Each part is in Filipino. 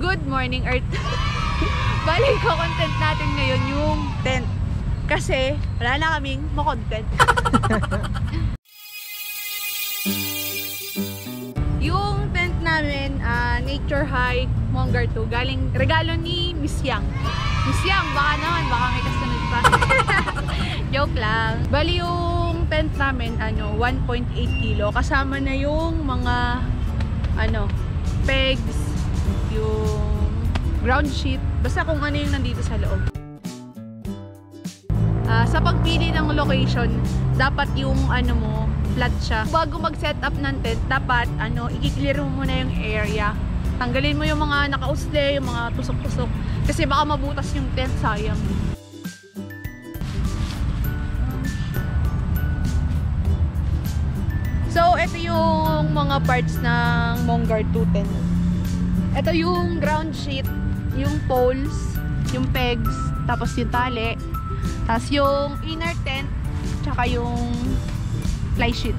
Good morning, Earth. Balik ko content natin ngayon yung tent. Kasi wala na kaming mo-content. Yung tent namin, Nature Hike Mongar 2. Galing regalo ni Miss Yang. Miss Yang, baka naman, baka may kasunod pa. Joke lang. Bali yung tent namin, 1.8 kilo. Kasama na yung mga, pegs, yung ground sheet. Basta kung ano yung nandito sa loob. Sa pagpili ng location, dapat yung flat siya. Bago mag-set up ng tent, dapat i-clear mo muna yung area. Tanggalin mo yung mga nakausle, yung mga tusok-tusok. Kasi baka mabutas yung tent, sayang. So, ito yung mga parts ng Mongar 2 tent. Ito yung ground sheet, yung poles, yung pegs, tapos yung tali, tapos yung inner tent, tsaka yung fly sheet.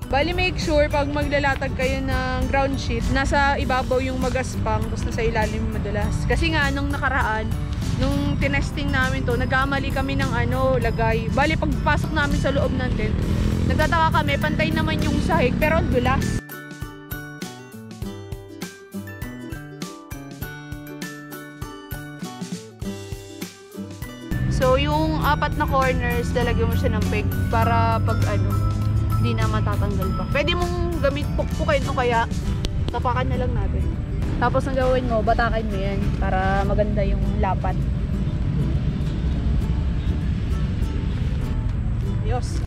Bali, make sure pag maglalatag kayo ng ground sheet, nasa ibabaw yung magaspang, tapos nasa ilalim madalas. Kasi nga, nung nakaraan, nung tinesting namin to, nagkamali kami ng lagay. Bali, pagpasok namin sa loob ng tent, nagtataka kami, pantay naman yung sahig, pero ang dulas. So, yung 4 na corners, talagyan mo siya ng peg para pag hindi na matatanggal pa. Pwede mong gamit pukpukin o kaya tapakan na lang natin. Tapos ang gawin mo, batakin mo yan para maganda yung lapat. Diyos!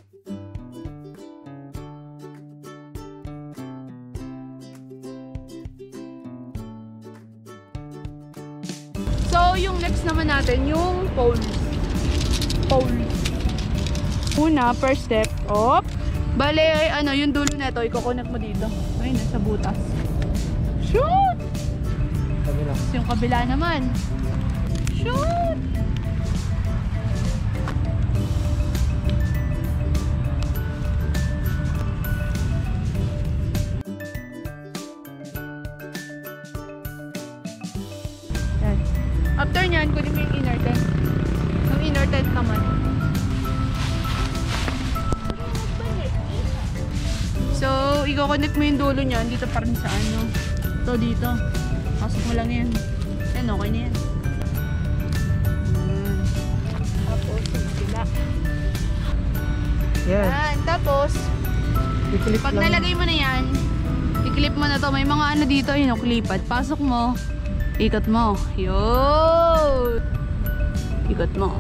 So, yung next naman natin, yung poles. Una, first step, bale, yung dulo na ito, i-connect mo dito. Ayun, sa butas. Shoot! Kabila. Yung kabila naman. Shoot! Yan. After nyan, kunin mo yung inner tent. Yung inner tent naman. So, i-connect mo yung dulo niyan dito pa rin sa ito dito. Pasok mo lang yan. Yan, okay na yan. Tapos, sila. Yan. Tapos, pag nalagay mo na yan, i-clip mo na to. May mga dito, klipat. Pasok mo, ikot mo. Yun! Ikot mo.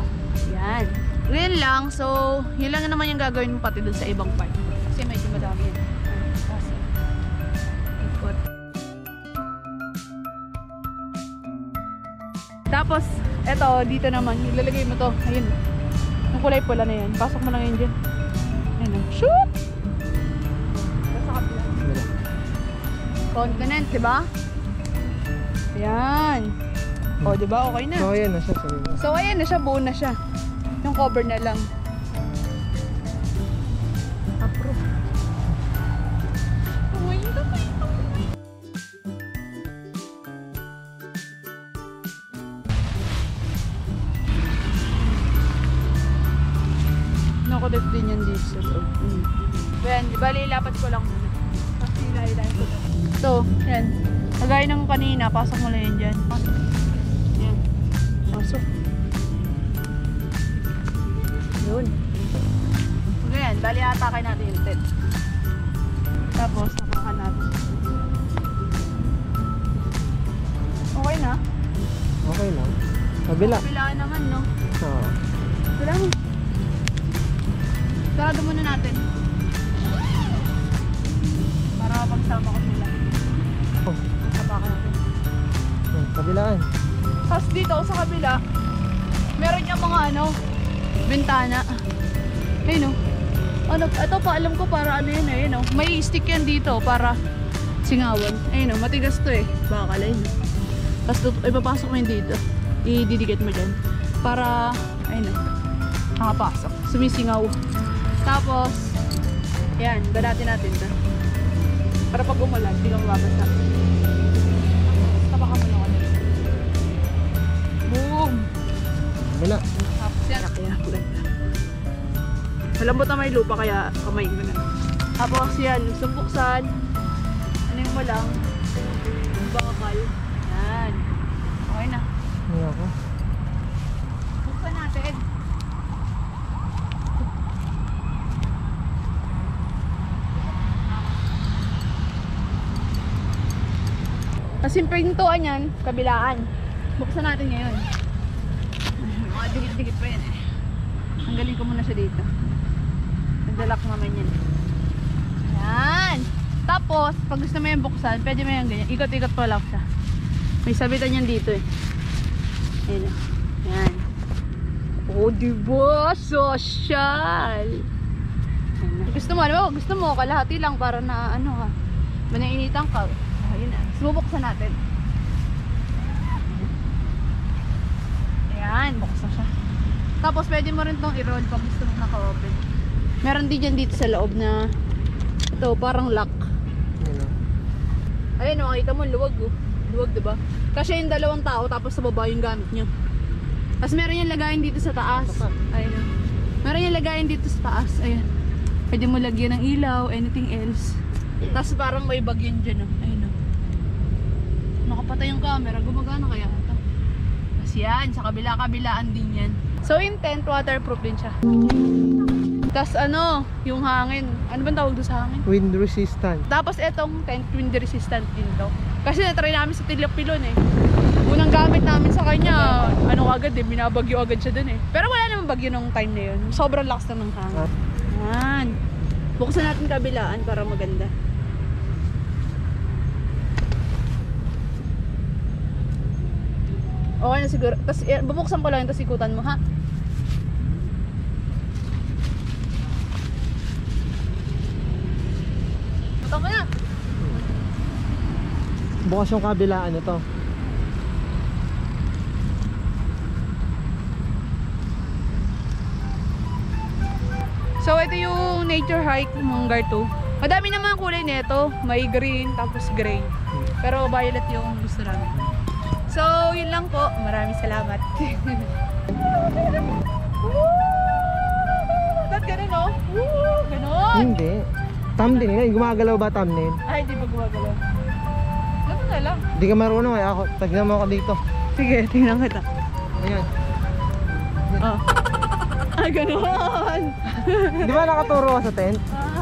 Yan. Yan lang. So, yun lang naman yung gagawin mo pati dun sa ibang part. Kasi medyo madami yan. Ikot. Tapos, eto, dito naman, ilalagay mo to. Ayun. Yung kulay pula na yan. Pasok mo lang yun dyan. Ayun. Shoot! Sa kapila. Confident, diba? Ayan. O, diba? Okay na. So, ayan na siya. So, ayan na siya. Buo na siya. Yung cover na lang. Approve. Oh, yun na pa ito. Nakulit din yan dito sa loob. Ayan, bali, ilapat ko lang muna. Tapos ilayin ko lang. So, yan. Kagaya ng kanina, pasok mo lang yan dyan. Pasok. Yan. Pasok. Yun. Okay yan, bali atake natin yung tent. Tapos, nakakan natin. Okay na? Okay lang. Kabila. Kabila naman, no? Oo. Kabila mo. Sarado muna natin. Para pagsama ko sila. Kapakan natin. Kabilaan. Tapos dito sa kabila, meron yung mga bintana. Ayun ito pa, alam ko para yan ayun may stick yan dito para singawan. Ayun matigas to bakal ayun. Tapos ipapasok mo yun dito. Ididikit mo dyan. Para, ayun nakapasok. Sumisingaw. Tapos, yan, ganatin natin ito. Para pag umulan, hindi ka mababasa. Tapakan mo lang ano. Boom! Kabila. Tapos yan, kaya ganda. Malambot na may lupa kaya kamay ko na. Tapos yan, gusto buksan. Ano yung walang? Yung bakal. Yan. Okay na. Ano ako? Buksan natin. Kasi yung pintuan yan, kabilaan. Buksan natin ngayon. Mga dikit-dikit pa yan eh. Tanggalin ko muna siya dito. Nagdalak naman yan. Yan! Tapos, pag gusto mo yung buksan, pwede mo yung ganyan. Ikot-ikot pa lang siya. May sabitan yan dito eh. Ayan o. Yan. Oh, diba? Social! Ayan. Gusto mo, alam mo, gusto mo, kalahati lang para na ano ha. Manainitan ka. Oh, yun na. Bubuksan natin. Ayan, buksan siya. Tapos pwede mo rin tong i-roll pag gusto mo naka-open. Meron din dyan dito sa loob na ito, parang lock. Ano? Ayun, makikita mo, luwag oh. Luwag, diba? Kasi yung dalawang tao, tapos sa baba yung gamit nyo. Tapos meron yung lagayin dito sa taas. Ayun oh. Meron yung lagayin dito sa taas. Ayan. Pwede mo lagyan ng ilaw, anything else. Tapos parang may bagyan dyan oh. Ayun oh. Nakapatay yung camera, gumagana kaya ito. Tapos yan, sa kabila-kabilaan din yan. So yung tent, waterproof din siya. Tapos ano, yung hangin. Ano bang tawag doon sa hangin? Wind resistant. Tapos etong tent, wind resistant din to. Kasi natry namin sa Tilapilon eh. Unang gamit namin sa kanya, ano agad eh, binabagyo agad siya dun eh. Pero wala namang bagyo nung time na yun. Sobrang lakas na ng hangin. Yan. Buksan natin kabilaan para maganda. Okay na siguro. Tapos bubuksan ko lang, tapos ikutan mo ha. Ito mo na. Bukas yung kabilaan ito. So ito yung nature hike ng Gartu. Madami naman ang kulay nito. May green, tapos gray. Pero violet yung gusto namin. So, yun lang po. Maraming salamat. Ba't ganun, no? Ganun! Hindi. Thumbnail nga. Gumagalaw ba thumbnail? Ay, di ba gumagalaw? Ganun na lang. Hindi ka marunong eh. Ako, tagnan mo ako dito. Sige, tingnan kita. Ayan. Oh. Ah, ganun! Di ba nakaturo ka sa tent? Ah,